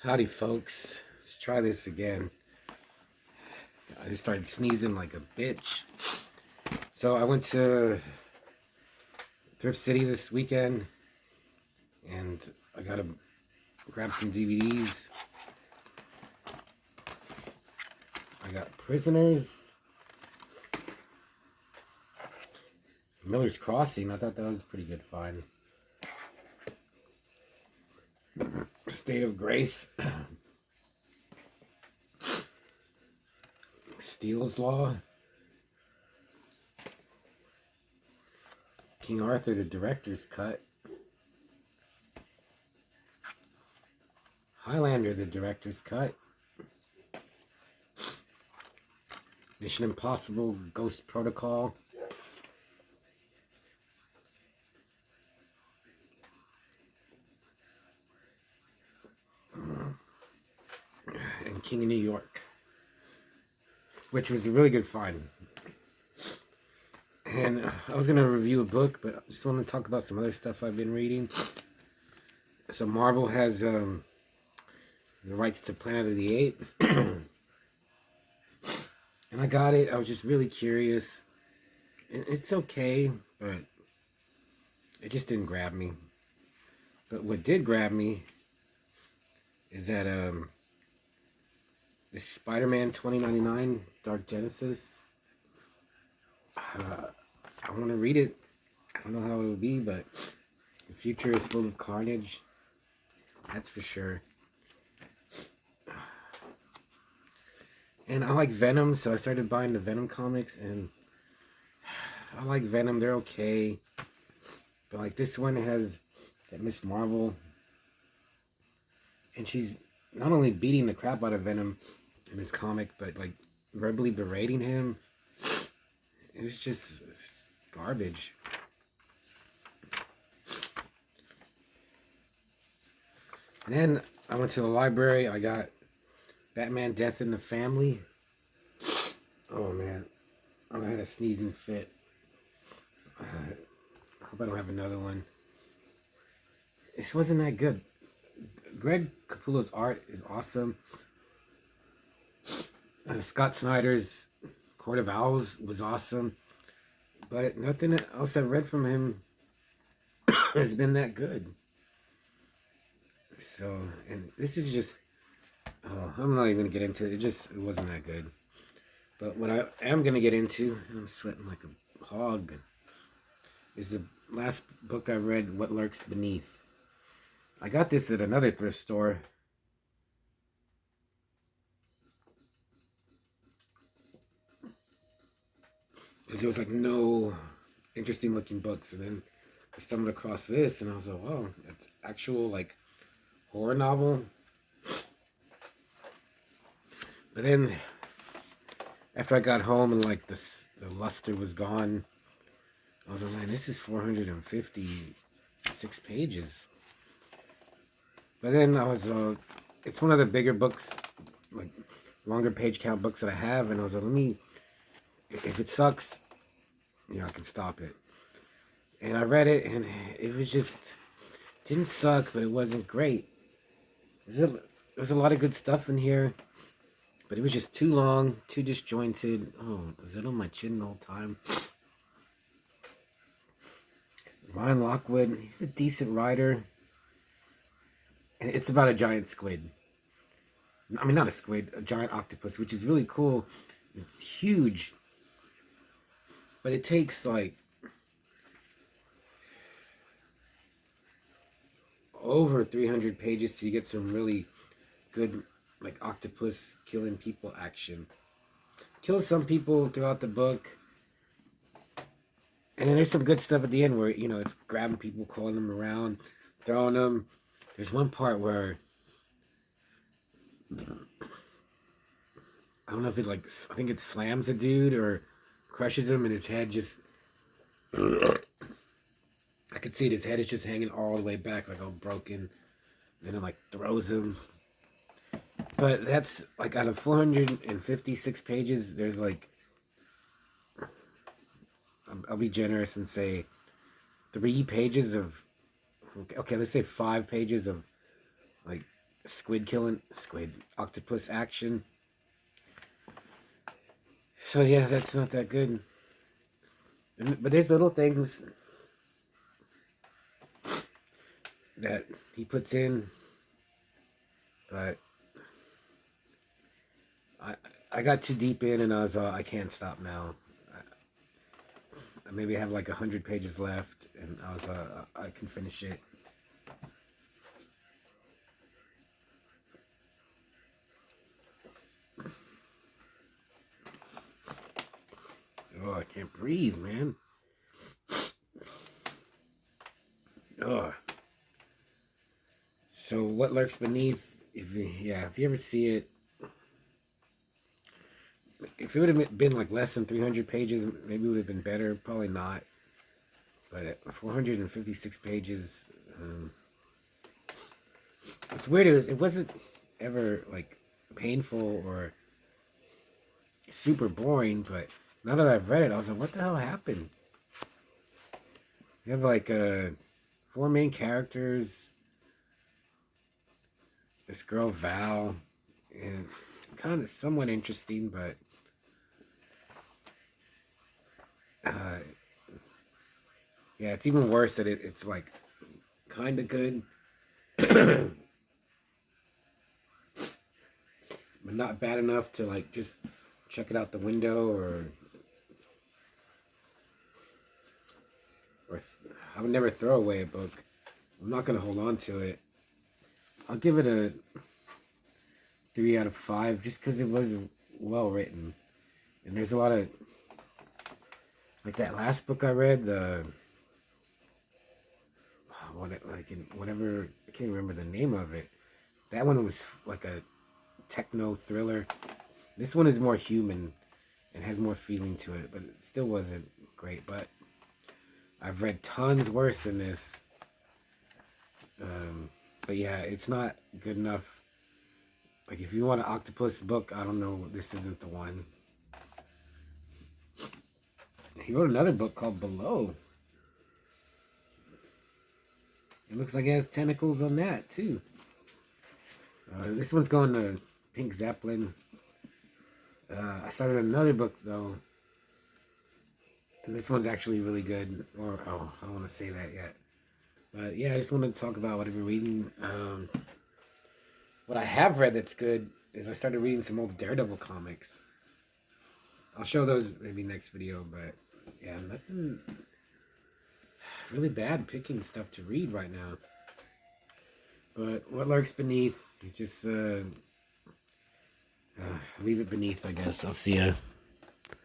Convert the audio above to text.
Howdy, folks. Let's try this again. I just started sneezing like a bitch. So I went to Thrift City this weekend, and I gotta grab some DVDs. I got Prisoners, Miller's Crossing. I thought that was a pretty good find. State of Grace, Steele's Law, King Arthur, the director's cut, Highlander, the director's cut, Mission Impossible, Ghost Protocol, and King of New York, which was a really good find. And I was going to review a book, but I just want to talk about some other stuff I've been reading. So Marvel has the rights to Planet of the Apes. And I got it. I was just really curious. It's okay, but it just didn't grab me. But what did grab me is that this Spider-Man 2099 Dark Genesis. I want to read it. I don't know how it will be, but the future is full of carnage. That's for sure. And I like Venom, so I started buying the Venom comics, and I like Venom. They're okay. But like this one has that Miss Marvel, and she's not only beating the crap out of Venom in this comic, but like verbally berating him. It's just garbage. And then I went to the library. I got Batman Death in the Family. Oh man, I had a sneezing fit. I hope I don't have another one. This wasn't that good. Greg Capullo's art is awesome. Scott Snyder's Court of Owls was awesome. But nothing else I've read from him has been that good. So, and this is just, I'm not even going to get into it. It wasn't that good. But what I am going to get into, and I'm sweating like a hog, is the last book I read, What Lurks Beneath. I got this at another thrift store. There was like no interesting looking books. And then I stumbled across this, and I was like, wow, it's actual like horror novel. But then after I got home and like the luster was gone, I was like, man, this is 456 pages. But then I was, it's one of the bigger books, like longer page count books that I have, and I was like, if it sucks, I can stop it. And I read it, and it was just, didn't suck, but it wasn't great. There's a lot of good stuff in here, but it was just too long, too disjointed. Oh, was it on my chin the whole time? Ryan Lockwood, he's a decent writer. And it's about a giant squid. I mean, not a squid, a giant octopus, which is really cool. It's huge. But it takes like over 300 pages to get some really good, like, octopus killing people action. Kills some people throughout the book. And then there's some good stuff at the end where, it's grabbing people, calling them around, throwing them. There's one part where I don't know if I think it slams a dude or crushes him, and his head just, I could see it, his head is just hanging all the way back, like all broken. And then it like throws him. But that's like out of 456 pages, there's like, I'll be generous and say 3 pages of, okay, let's say 5 pages of like squid octopus action. So yeah, that's not that good. But there's little things that he puts in, but I I got too deep in and I was I can't stop now. I maybe have like 100 pages left, and I was I can finish it. Oh, I can't breathe, man. Oh. So what lurks beneath? If you ever see it, if it would have been like less than 300 pages, maybe it would have been better. Probably not. But at 456 pages, what's weird is it wasn't ever like painful or super boring. But now that I've read it, I was like, what the hell happened? You have like four main characters. This girl Val, and kind of somewhat interesting, but yeah, it's even worse that it's like kind of good, but not bad enough to like just check it out the window or I would never throw away a book. I'm not gonna hold on to it. I'll give it a 3 out of 5 just because it was well written, and there's a lot of like that last book I read, the whatever, I can't remember the name of it. That one was like a techno thriller. This one is more human and has more feeling to it, but it still wasn't great. But I've read tons worse than this. But yeah, it's not good enough. Like if you want an octopus book, I don't know, this isn't the one. He wrote another book called Below. It looks like it has tentacles on that too. This one's going to Pink Zeppelin. I started another book though, and this one's actually really good. Or I don't want to say that yet. But yeah, I just wanted to talk about what I've been reading. What I have read that's good is I started reading some old Daredevil comics. I'll show those maybe next video, but yeah, nothing really bad picking stuff to read right now. But what lurks beneath is just leave it beneath, I guess. I'll see ya.